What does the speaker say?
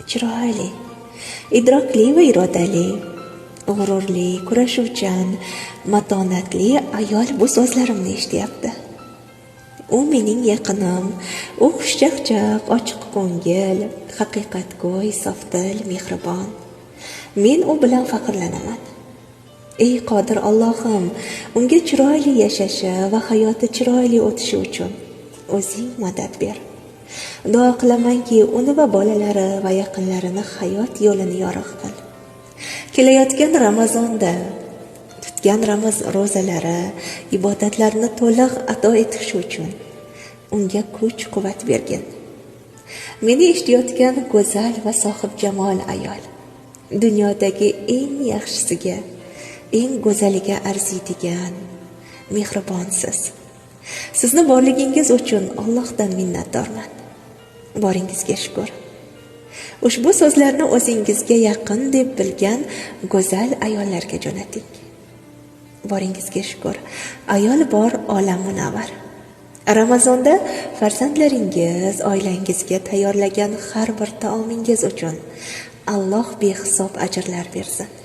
chiroyli, idrokli va irodali, g'ururli, kurashuvchan, matonatli ayol bu so'zlarimni eshityapti. U mening yaqinim, u xushchaqchaq, ochiq ko'ngil, haqiqatgo'y, sofdil, mehribon. Men u bilan faxrlanaman. Ey qodir Allohim, unga chiroyli yashashi va hayoti chiroyli o'tishi uchun o'zing madad ber. Duo qilamanki, uni va bolalari va yaqinlarini hayot yo'lini yorug' qil. Kelayotgan Ramazonda tutgan ro'zalari, ibodatlarini to'liq ado etishi uchun unga kuch-quvvat bergin. Meni eshitayotgan go'zal va sohib jamol ayol, dunyodagi eng yaxshisiga, eng go'zaliga arziydigan, mehribonsiz. Sizni borligingiz uchun Allohdan minnatdorman. Boringizga shukr. Ushbu so'zlarni o'zingizga yaqin deb bilgan go'zal ayollarga jo'nating. Boringizga shukr. Ayol bor olam munavvar. Ramazonda farzandlaringiz, oilangizga tayyorlagan har bir taomingiz uchun Alloh behisob ajrlar bersin.